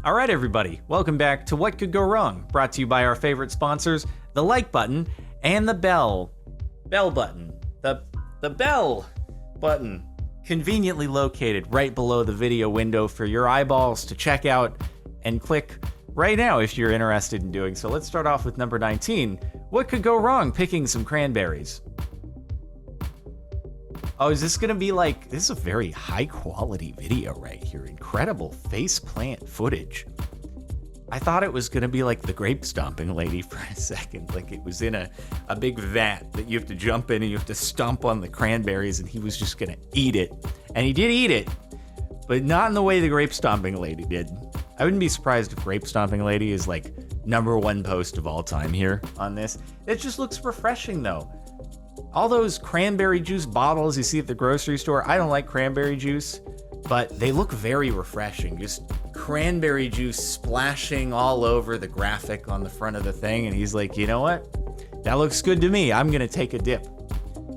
All right, everybody, welcome back to What Could Go Wrong, brought to you by our favorite sponsors, the like button and the bell button. The bell button, conveniently located right below the video window for your eyeballs to check out and click right now if you're interested in doing so. Let's start off with number 19. What could go wrong picking some cranberries? Oh, is this gonna be like, this is a very high quality video right here. Incredible face plant footage. I thought it was gonna be like the grape stomping lady for a second. Like it was in a big vat that you have to jump in and you have to stomp on the cranberries and he was just gonna eat it. And he did eat it, but not in the way the grape stomping lady did. I wouldn't be surprised if grape stomping lady is like #1 post of all time here on this. It just looks refreshing though. All those cranberry juice bottles you see at the grocery store, I don't like cranberry juice, but they look very refreshing. Just cranberry juice splashing all over the graphic on the front of the thing, and he's like, you know what? That looks good to me. I'm gonna take a dip.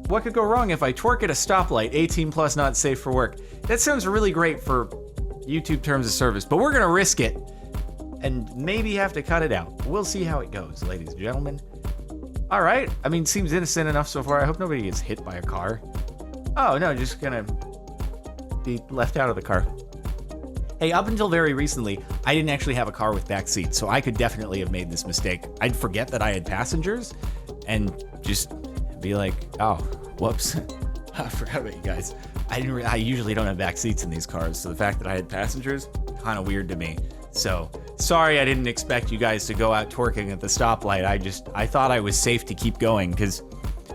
What could go wrong if I twerk at a stoplight? 18 plus, not safe for work. That sounds really great for YouTube terms of service, but we're gonna risk it and maybe have to cut it out. We'll see how it goes, ladies and gentlemen. All right, I mean, seems innocent enough so far. I hope nobody gets hit by a car. Oh no, just gonna be left out of the car. Hey, up until very recently, I didn't actually have a car with back seats, so I could definitely have made this mistake. I'd forget that I had passengers and just be like, oh, whoops. I forgot about you guys. I usually don't have back seats in these cars, so the fact that I had passengers, kind of weird to me. So, sorry I didn't expect you guys to go out twerking at the stoplight. I thought I was safe to keep going, because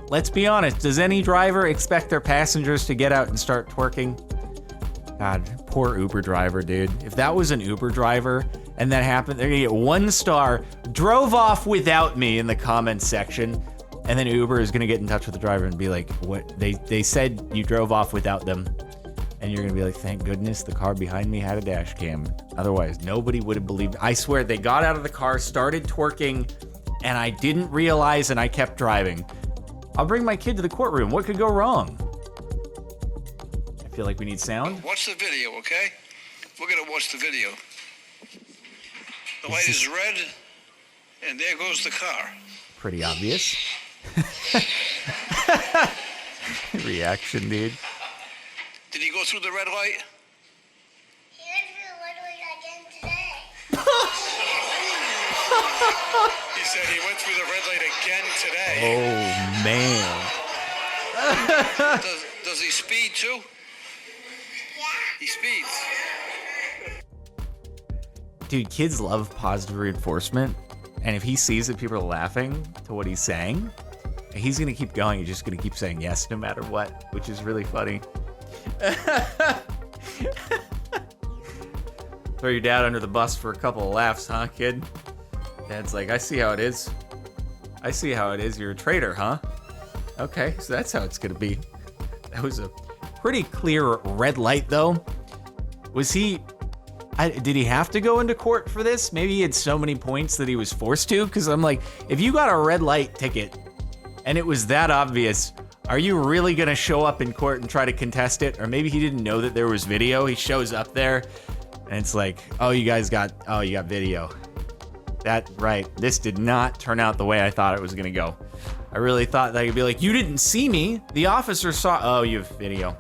let's be honest, does any driver expect their passengers to get out and start twerking? God, poor Uber driver, dude. If that was an Uber driver and that happened, they're gonna get 1 star, drove off without me in the comments section, and then Uber is gonna get in touch with the driver and be like, what? They said you drove off without them. And you're gonna be like, thank goodness the car behind me had a dash cam. Otherwise, nobody would have believed. I swear, they got out of the car, started twerking, and I didn't realize, and I kept driving. I'll bring my kid to the courtroom. What could go wrong? I feel like we need sound. Watch the video, okay? We're gonna watch the video. The light is red, and there goes the car. Pretty obvious. Reaction, dude. Did he go through the red light? He went through the red light again today. He said he went through the red light again today. Oh, man. Does he speed too? Yeah. He speeds. Dude, kids love positive reinforcement. And if he sees that people are laughing to what he's saying, he's going to keep going. He's just going to keep saying yes no matter what, which is really funny. Throw your dad under the bus for a couple of laughs, huh, kid? Dad's like, I see how it is. I see how it is. You're a traitor, huh? Okay, so that's how it's gonna be. That was a pretty clear red light, though. Was he... did he have to go into court for this? Maybe he had so many points that he was forced to? Because I'm like, if you got a red light ticket and it was that obvious... Are you really gonna show up in court and try to contest it? Or maybe he didn't know that there was video. He shows up there and it's like, oh, you got video. That, right, this did not turn out the way I thought it was gonna go. I really thought that I'd be like, you didn't see me. The officer saw, oh, you have video.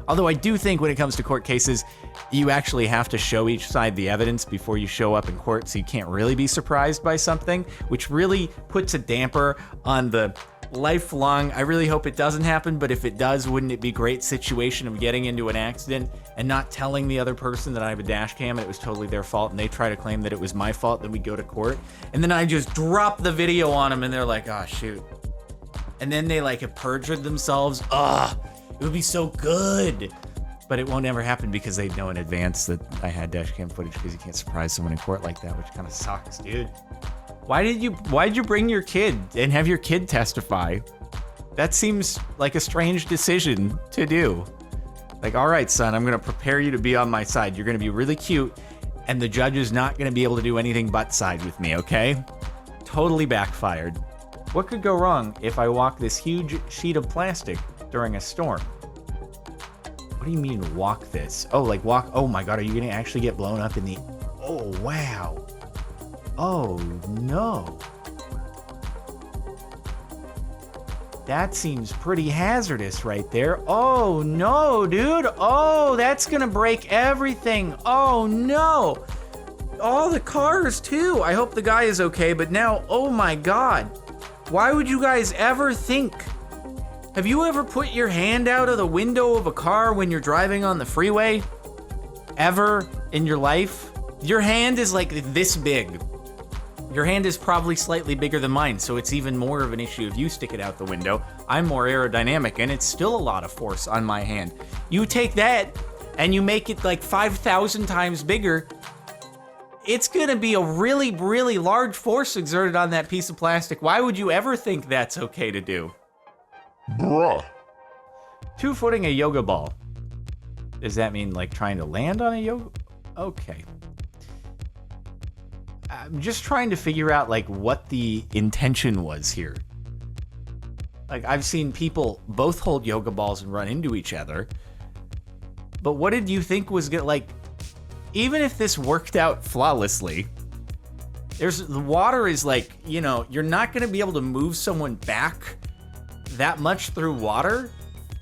Although I do think when it comes to court cases, you actually have to show each side the evidence before you show up in court, so you can't really be surprised by something, which really puts a damper on the lifelong, I really hope it doesn't happen, but if it does, wouldn't it be a great situation of getting into an accident and not telling the other person that I have a dash cam and it was totally their fault and they try to claim that it was my fault, then we go to court, and then I just drop the video on them and they're like, oh shoot. And then they like have perjured themselves. Ugh, it would be so good. But it won't ever happen because they know in advance that I had dash cam footage, because you can't surprise someone in court like that, which kind of sucks, dude. Why'd you bring your kid and have your kid testify? That seems like a strange decision to do. Like, all right, son, I'm gonna prepare you to be on my side. You're gonna be really cute, and the judge is not gonna be able to do anything but side with me, okay? Totally backfired. What could go wrong if I walk this huge sheet of plastic during a storm? What do you mean walk this? Oh, like walk, oh my God, are you gonna actually get blown up in the, oh Oh, wow. Oh, no. That seems pretty hazardous right there. Oh, no, dude. Oh, that's gonna break everything. Oh, no. All the cars, too. I hope the guy is okay, but now, oh my God. Why would you guys ever think? Have you ever put your hand out of the window of a car when you're driving on the freeway? Ever in your life? Your hand is like this big. Your hand is probably slightly bigger than mine, so it's even more of an issue if you stick it out the window. I'm more aerodynamic, and it's still a lot of force on my hand. You take that, and you make it like 5,000 times bigger, it's gonna be a really, really large force exerted on that piece of plastic. Why would you ever think that's okay to do? Bruh. 2-footing a yoga ball. Does that mean like trying to land on a yoga? Okay. I'm just trying to figure out like what the intention was here. Like I've seen people both hold yoga balls and run into each other. But what did you think was gonna like, even if this worked out flawlessly, the water is like, you know, you're not gonna be able to move someone back that much through water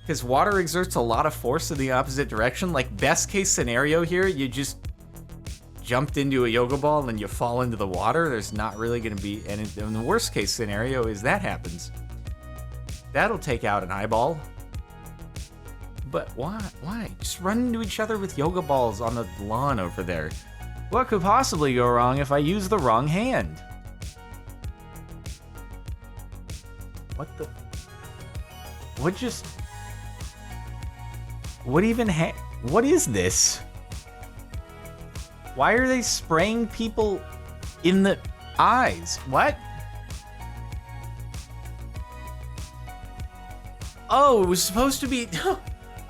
because water exerts a lot of force in the opposite direction. Like best case scenario here, you just jumped into a yoga ball and you fall into the water. There's not really gonna be, and in the worst case scenario is that happens. That'll take out an eyeball. But why? Why? Just run into each other with yoga balls on the lawn over there. What could possibly go wrong if I use the wrong hand? What the? What just? What even what is this? Why are they spraying people in the eyes? What? Oh, it was supposed to be...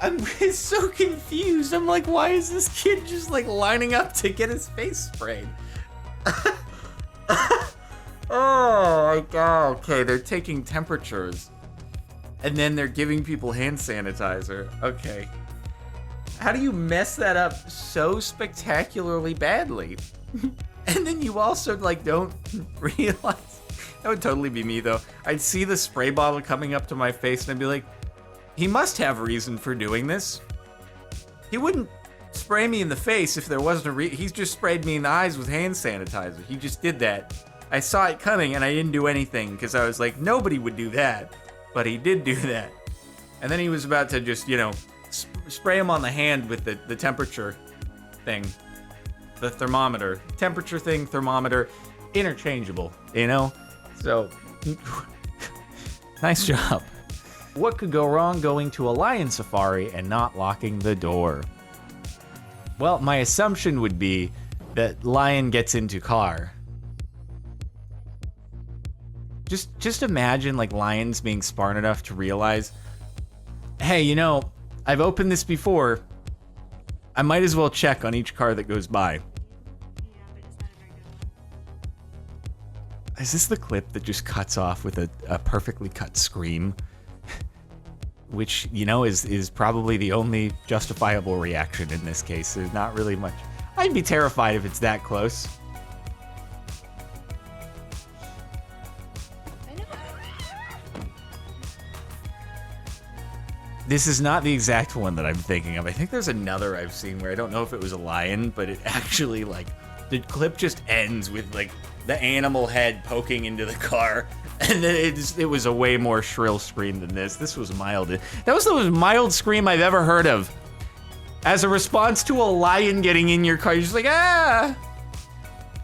I'm so confused. I'm like, why is this kid just like lining up to get his face sprayed? Oh my God. Okay, they're taking temperatures and then they're giving people hand sanitizer. Okay. How do you mess that up so spectacularly badly? And then you also like don't realize. That would totally be me though. I'd see the spray bottle coming up to my face and I'd be like, he must have a reason for doing this. He wouldn't spray me in the face if there wasn't a he's just sprayed me in the eyes with hand sanitizer. He just did that. I saw it coming and I didn't do anything because I was like, nobody would do that. But he did do that. And then he was about to just, you know, spray him on the hand with the temperature thing. The thermometer. Temperature thing, thermometer, interchangeable, you know? So, nice job. What could go wrong going to a lion safari and not locking the door? Well, my assumption would be that lion gets into car. Just imagine like lions being smart enough to realize, hey, you know, I've opened this before. I might as well check on each car that goes by. Is this the clip that just cuts off with a perfectly cut scream? Which, you know, is probably the only justifiable reaction in this case. There's not really much. I'd be terrified if it's that close. This is not the exact one that I'm thinking of. I think there's another I've seen where I don't know if it was a lion, but it actually, like, the clip just ends with, like, the animal head poking into the car. And then it was a way more shrill scream than this. This was mild. That was the most mild scream I've ever heard of. As a response to a lion getting in your car, you're just like, ah!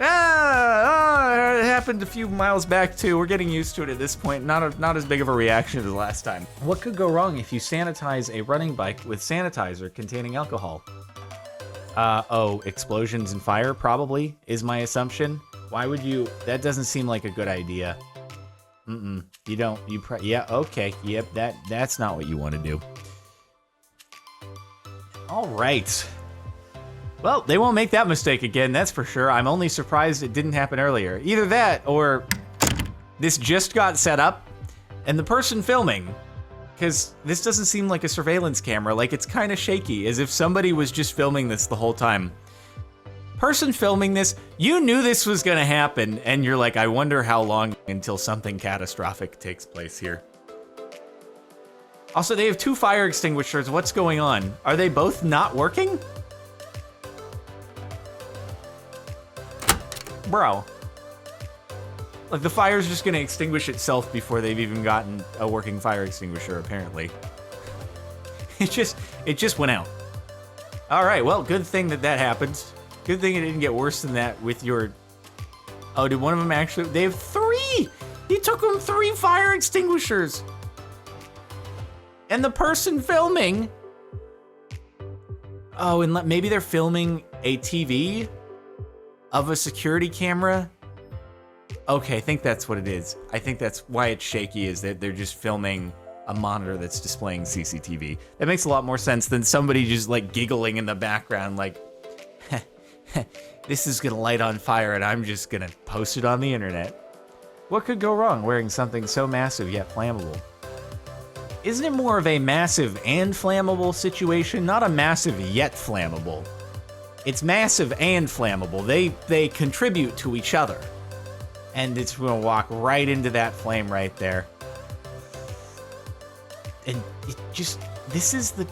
Ah! Oh, it happened a few miles back too. We're getting used to it at this point. Not as big of a reaction as last time. What could go wrong if you sanitize a running bike with sanitizer containing alcohol? Oh, explosions and fire probably is my assumption. Why would you? That doesn't seem like a good idea. You don't. Yeah. Okay. Yep. That's not what you want to do. All right. Well, they won't make that mistake again. That's for sure. I'm only surprised it didn't happen earlier. Either that, or this just got set up, and the person filming, because this doesn't seem like a surveillance camera. Like it's kind of shaky, as if somebody was just filming this the whole time. Person filming this, you knew this was gonna happen, and you're like, I wonder how long until something catastrophic takes place here. Also, they have 2 fire extinguishers. What's going on? Are they both not working? Bro. Like, the fire's just gonna extinguish itself before they've even gotten a working fire extinguisher, apparently. It just went out. All right, well, good thing that happened. Good thing it didn't get worse than that with your... Oh, did one of them actually... They have 3! He took them 3 fire extinguishers! And the person filming... Oh, and maybe they're filming a TV of a security camera? Okay, I think that's what it is. I think that's why it's shaky, is that they're just filming a monitor that's displaying CCTV. That makes a lot more sense than somebody just like giggling in the background like, this is gonna light on fire and I'm just gonna post it on the internet. What could go wrong wearing something so massive yet flammable? Isn't it more of a massive and flammable situation? Not a massive yet flammable. It's massive and flammable. They contribute to each other. And it's gonna walk right into that flame right there. And it just, this is the...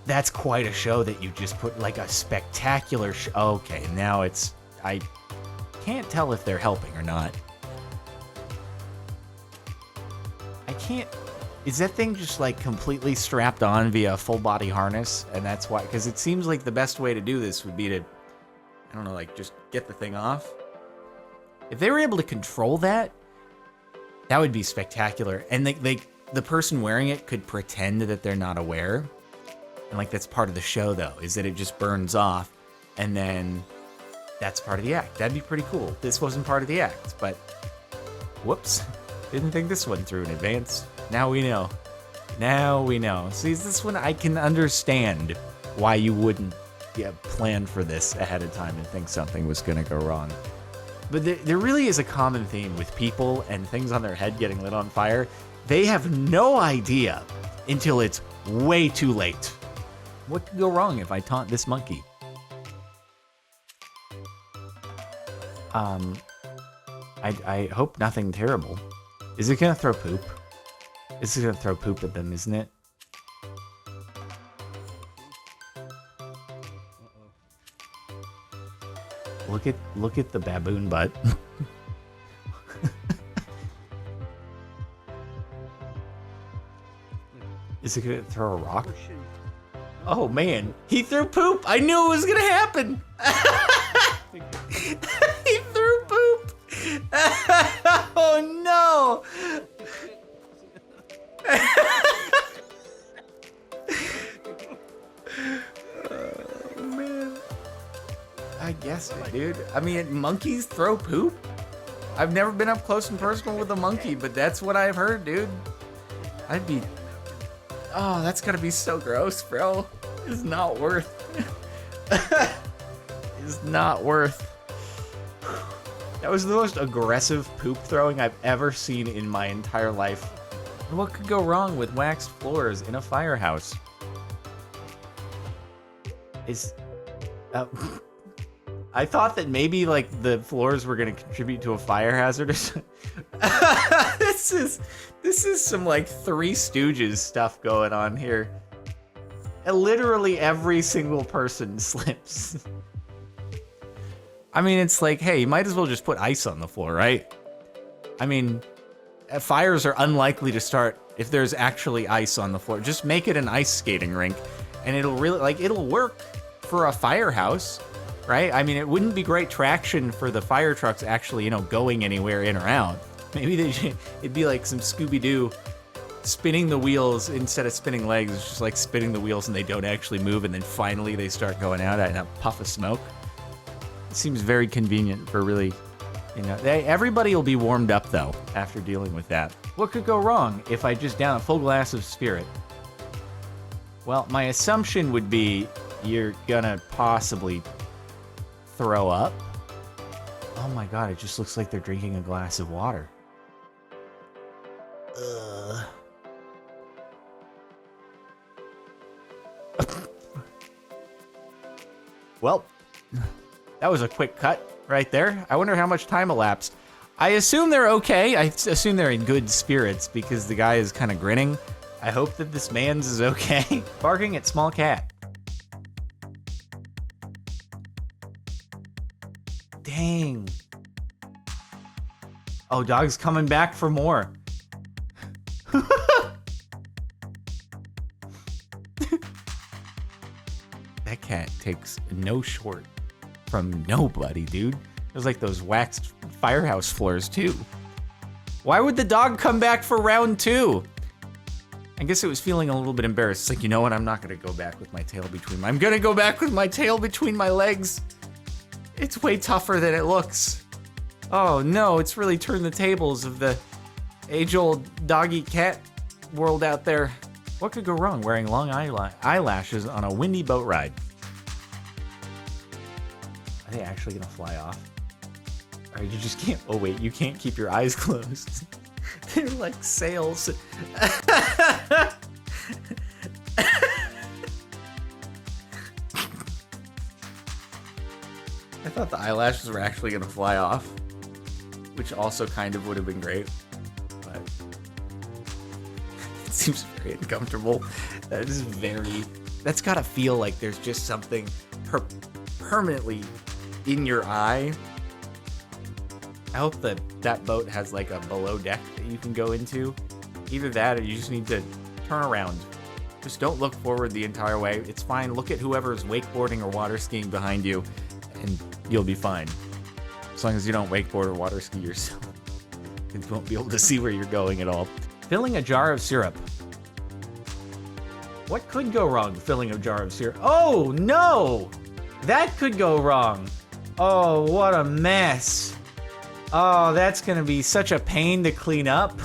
That's quite a show that you just put, like a spectacular show. Okay, now it's... I can't tell if they're helping or not. I can't... Is that thing just like completely strapped on via a full body harness? And that's why, because it seems like the best way to do this would be to, I don't know, like just get the thing off. If they were able to control that, that would be spectacular. And the person wearing it could pretend that they're not aware. And like that's part of the show though, is that it just burns off and then that's part of the act. That'd be pretty cool. This wasn't part of the act, but whoops. Didn't think this one through in advance. Now we know. Now we know. See, this one I can understand why you wouldn't plan for this ahead of time and think something was gonna go wrong. But there really is a common theme with people and things on their head getting lit on fire. They have no idea until it's way too late. What could go wrong if I taunt this monkey? I hope nothing terrible. Is it gonna throw poop? It's gonna throw poop at them, isn't it? Look at the baboon butt. Is it gonna throw a rock? Oh man, he threw poop! I knew it was gonna happen! He threw poop! Oh no! Oh man. I guessed it, dude. I mean, monkeys throw poop? I've never been up close and personal with a monkey, but that's what I've heard, dude. I'd be... Oh, that's gotta be so gross, bro. It's not worth... It's not worth... That was the most aggressive poop throwing I've ever seen in my entire life. What could go wrong with waxed floors in a firehouse? I thought that maybe like the floors were gonna contribute to a fire hazard or something. This is some like Three Stooges stuff going on here. And literally every single person slips. I mean, it's like, hey, you might as well just put ice on the floor, right? I mean, fires are unlikely to start if there's actually ice on the floor. Just make it an ice skating rink, and it'll really, like, it'll work for a firehouse, right? I mean, it wouldn't be great traction for the fire trucks actually, you know, going anywhere in or out. Maybe it'd be like some Scooby-Doo spinning the wheels instead of spinning legs. It's just like spinning the wheels and they don't actually move, and then finally they start going out in a puff of smoke. It seems very convenient for really, you know, everybody will be warmed up though after dealing with that. What could go wrong if I just down a full glass of spirit? Well, my assumption would be you're gonna possibly throw up. Oh my god, it just looks like they're drinking a glass of water. Ugh. Well, that was a quick cut right there. I wonder how much time elapsed. I assume they're okay. I assume they're in good spirits because the guy is kind of grinning. I hope that this man's is okay. Barking at small cat. Dang. Oh, dog's coming back for more. That cat takes no short from nobody, dude. It was like those waxed firehouse floors, too. Why would the dog come back for round 2? I guess it was feeling a little bit embarrassed. It's like, you know what? I'm not going to go back with my tail between my... I'm going to go back with my tail between my legs. It's way tougher than it looks. Oh, no. It's really turned the tables of the age-old dog-eat-cat world out there. What could go wrong wearing long eyelashes on a windy boat ride? Are they actually going to fly off? Or you just can't... Oh, wait. You can't keep your eyes closed. They're like sails. I thought the eyelashes were actually going to fly off, which also kind of would have been great, but it seems very uncomfortable. That's got to feel like there's just something permanently in your eye. I hope that boat has like a below deck that you can go into. Either that or you just need to turn around. Just don't look forward the entire way. It's fine. Look at whoever's wakeboarding or water skiing behind you and you'll be fine. As long as you don't wakeboard or water ski yourself. You won't be able to see where you're going at all. Filling a jar of syrup. What could go wrong filling a jar of syrup? Oh no! That could go wrong. Oh, what a mess. Oh, that's gonna be such a pain to clean up.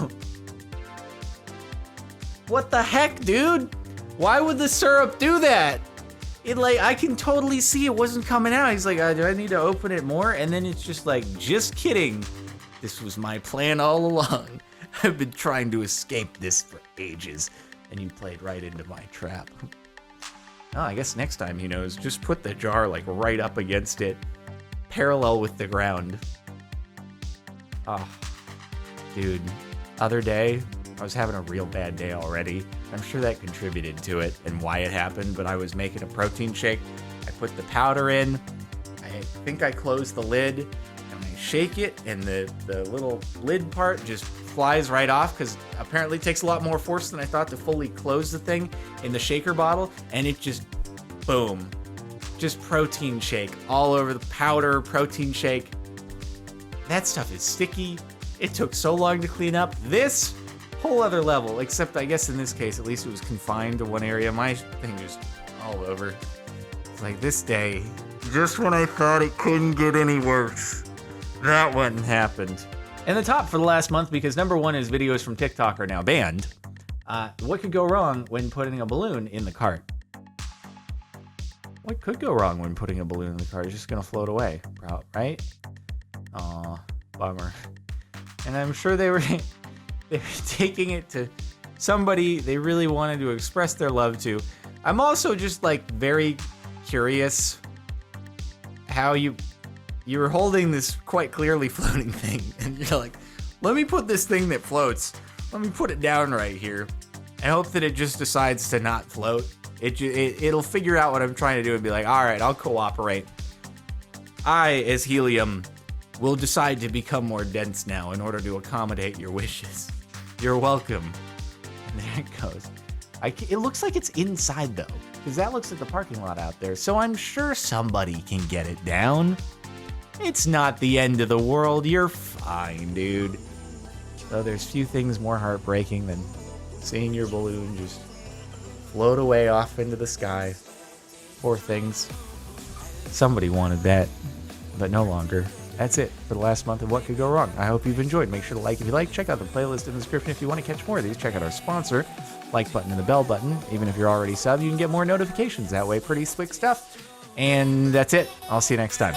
What the heck, dude? Why would the syrup do that? I can totally see it wasn't coming out. He's like, do I need to open it more? And then it's just like, just kidding. This was my plan all along. I've been trying to escape this for ages. And you played right into my trap. Oh, I guess next time he knows, just put the jar like right up against it, parallel with the ground. Oh, dude, other day, I was having a real bad day already. I'm sure that contributed to it and why it happened, but I was making a protein shake. I put the powder in. I think I closed the lid, and I shake it, and the little lid part just flies right off because apparently it takes a lot more force than I thought to fully close the thing in the shaker bottle, and it just, boom. Just protein shake all over the powder, protein shake. That stuff is sticky. It took so long to clean up. This, whole other level, except I guess in this case, at least it was confined to one area. My thing just all over. It's like this day, just when I thought it couldn't get any worse, that one happened. And the top for the last month, because number one is videos from TikTok are now banned. What could go wrong when putting a balloon in the cart? What could go wrong when putting a balloon in the cart? It's just gonna float away, right? Aw, bummer. And I'm sure they were taking it to somebody they really wanted to express their love to. I'm also just like very curious how you were holding this quite clearly floating thing and you're like, let me put this thing that floats, let me put it down right here and hope that it just decides to not float. It'll figure out what I'm trying to do and be like, all right, I'll cooperate. I, as helium, will decide to become more dense now in order to accommodate your wishes. You're welcome. And there it goes. It looks like it's inside though, because that looks like the parking lot out there. So I'm sure somebody can get it down. It's not the end of the world. You're fine, dude. Though there's few things more heartbreaking than seeing your balloon just float away off into the sky. Poor things. Somebody wanted that, but no longer. That's it for the last month of What Could Go Wrong. I hope you've enjoyed. Make sure to like if you like. Check out the playlist in the description if you want to catch more of these. Check out our sponsor, like button and the bell button. Even if you're already sub, you can get more notifications that way. Pretty slick stuff. And that's it. I'll see you next time.